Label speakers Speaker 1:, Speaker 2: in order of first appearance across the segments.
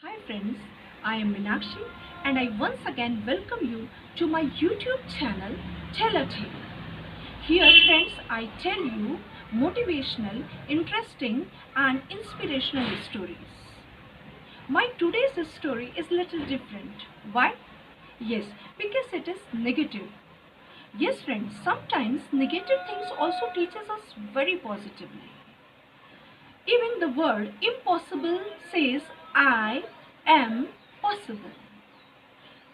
Speaker 1: Hi friends, I am Meenakshi and I once again welcome you to my YouTube channel Tell a Tale. Here friends, I tell you motivational, interesting and inspirational stories. My today's story is little different. Why? Yes, because it is negative. Yes friends, sometimes negative things also teaches us very positively. Even the word impossible says I am possible.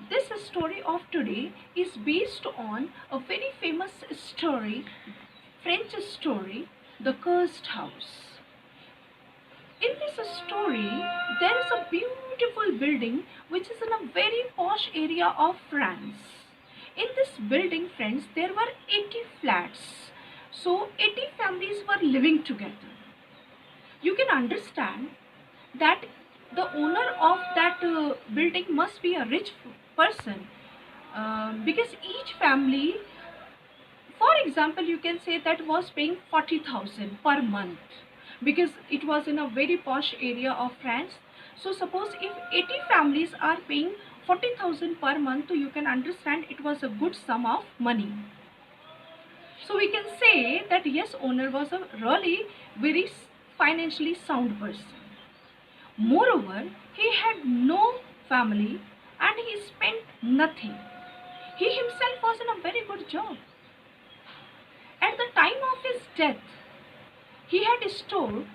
Speaker 1: This story of today is based on a very famous story, French story, The Cursed House. In this story, there is a beautiful building which is in a very posh area of France. In this building, friends, there were 80 flats. So 80 families were living together. You can understand that the owner of that building must be a rich person, because each family, for example, you can say that was paying 40,000 per month because it was in a very posh area of France. So suppose if 80 families are paying 40,000 per month, you can understand it was a good sum of money. So we can say that yes, owner was a really very financially sound person. Moreover, he had no family and he spent nothing. He himself was in a very good job. At the time of his death, he had stored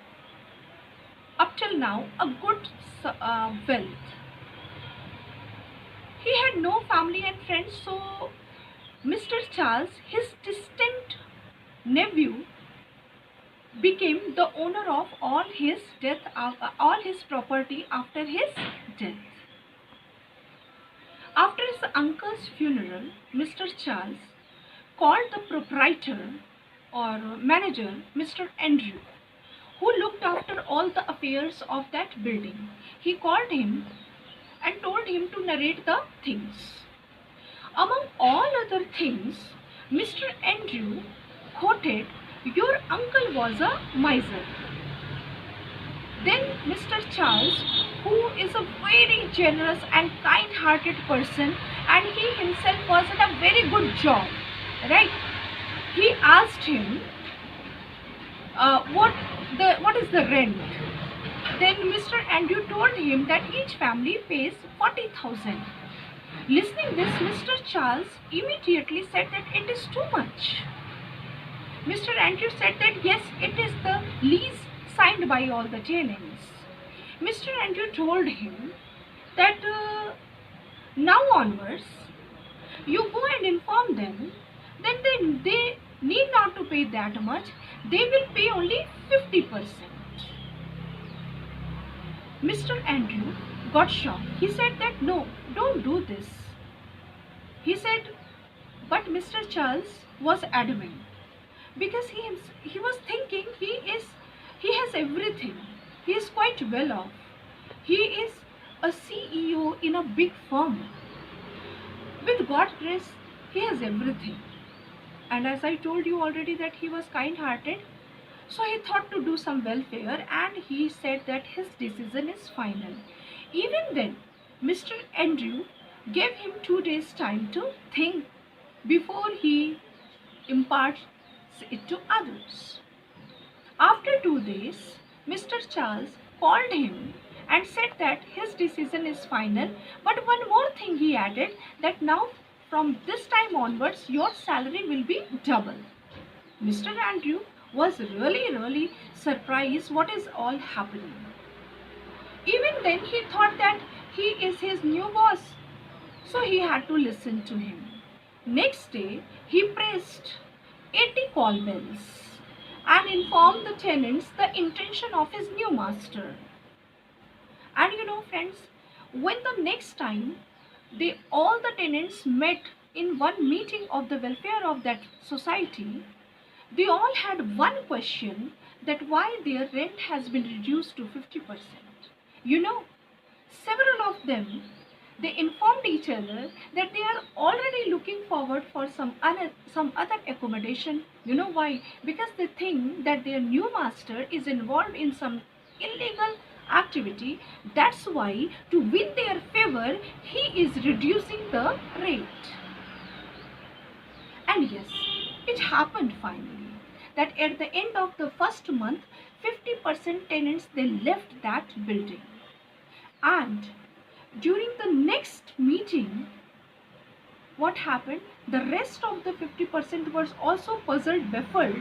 Speaker 1: up till now a good wealth. He had no family and friends, so Mr. Charles, his distant nephew, became the owner of all his property after his death. After his uncle's funeral, Mr. Charles called the proprietor or manager, Mr. Andrew, who looked after all the affairs of that building. He called him and told him to narrate the things. Among all other things, Mr. Andrew quoted, "Your uncle was a miser." Then Mr. Charles, who is a very generous and kind-hearted person, and he himself was in a very good job, right? He asked him, what is the rent? Then Mr. Andrew told him that each family pays 40,000. Listening this, Mr. Charles immediately said that it is too much. Mr. Andrew said that yes, it is the lease signed by all the tenants. Mr. Andrew told him that now onwards, you go and inform them, then they need not to pay that much, they will pay only 50%. Mr. Andrew got shocked. He said that no, don't do this. He said, but Mr. Charles was adamant because he was thinking he has everything. He is quite well off. He is a CEO in a big firm. With God's grace, he has everything. And as I told you already that he was kind-hearted, so he thought to do some welfare and he said that his decision is final. Even then, Mr. Andrew gave him 2 days time to think before he imparts it to others. After 2 days, Mr. Charles called him and said that his decision is final, but one more thing he added, that now from this time onwards your salary will be double. Mr. Andrew was really surprised what is all happening. Even then he thought that he is his new boss, so he had to listen to him. Next day he pressed 80 call bells and informed the tenants the intention of his new master. And you know friends, when the next time all the tenants met in one meeting of the welfare of that society, they all had one question, that why their rent has been reduced to 50%. You know, several of them, they informed each other that they are already looking forward for some other accommodation. You know why? Because they think that their new master is involved in some illegal activity. That's why, to win their favor, he is reducing the rate. And yes, it happened finally that at the end of the first month, 50% tenants they left that building. And during the next meeting, what happened? The rest of the 50% was also puzzled, baffled,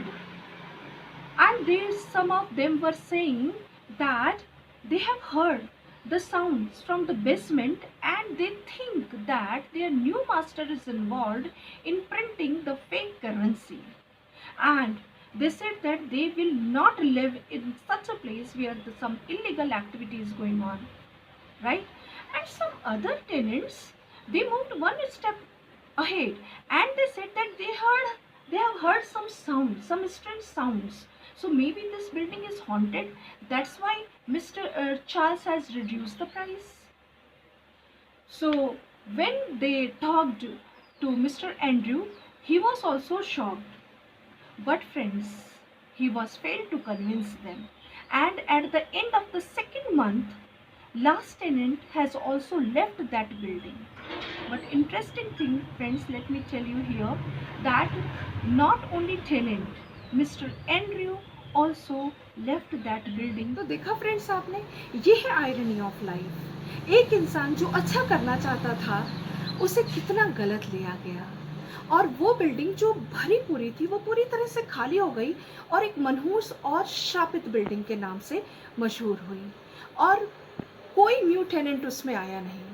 Speaker 1: and some of them were saying that they have heard the sounds from the basement and they think that their new master is involved in printing the fake currency, and they said that they will not live in such a place where some illegal activity is going on, right? And some other tenants, they moved one step ahead and they said that they have heard some sounds, some strange sounds. So maybe this building is haunted. That's why Mr. Charles has reduced the price. So when they talked to Mr. Andrew, he was also shocked. But friends, he was failed to convince them. And at the end of the second month, last tenant has also left that building. But interesting thing, friends, let me tell you here that not only tenant, Mr. Andrew also left that building. तो देखा friends आपने, ये है irony of life. एक इंसान जो अच्छा करना चाहता था, उसे कितना गलत लिया गया, और वो बिल्डिंग जो भरी पूरी थी वो पूरी तरह से खाली हो गई और एक मनहूस और शापित बिल्डिंग के नाम से मशहूर हुई, और कोई न्यू टेनेंट उसमें आया नहीं।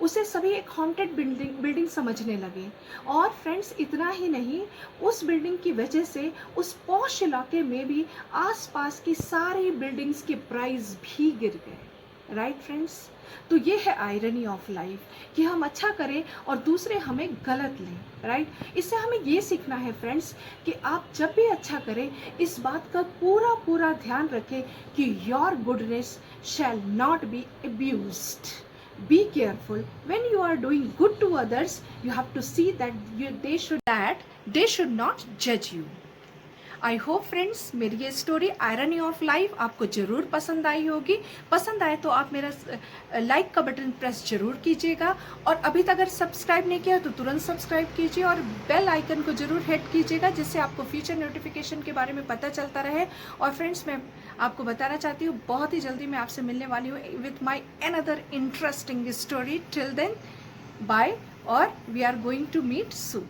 Speaker 1: उसे सभी एक हॉन्टेड बिल्डिंग समझने लगे। और फ्रेंड्स, इतना ही नहीं, उस बिल्डिंग की वजह से उस पॉश इलाके में भी आसपास की सारी बिल्डिंग्स के प्राइस भी गिर गए। राइट फ्रेंड्स, तो ये है आयरनी ऑफ लाइफ कि हम अच्छा करें और दूसरे हमें गलत लें। राइट, इससे हमें ये सीखना है फ्रेंड्स कि आप जब भी अच्छा करें, इस बात का पूरा ध्यान रखें कि your goodness shall not be abused. Be careful when you are doing good to others. You have to see that they should not judge you. I hope friends मेरी ये स्टोरी आयरनी ऑफ लाइफ आपको ज़रूर पसंद आई होगी। पसंद आए तो आप मेरा लाइक का बटन प्रेस ज़रूर कीजिएगा, और अभी तक अगर सब्सक्राइब नहीं किया तो तुरंत सब्सक्राइब कीजिए और बेल आइकन को ज़रूर हिट कीजिएगा, जिससे आपको फ्यूचर नोटिफिकेशन के बारे में पता चलता रहे। और फ्रेंड्स, मैं आपको बताना चाहती हूँ बहुत ही जल्दी मैं आपसे मिलने वाली हूँ with my another interesting story. Till then bye, और we are going to meet soon.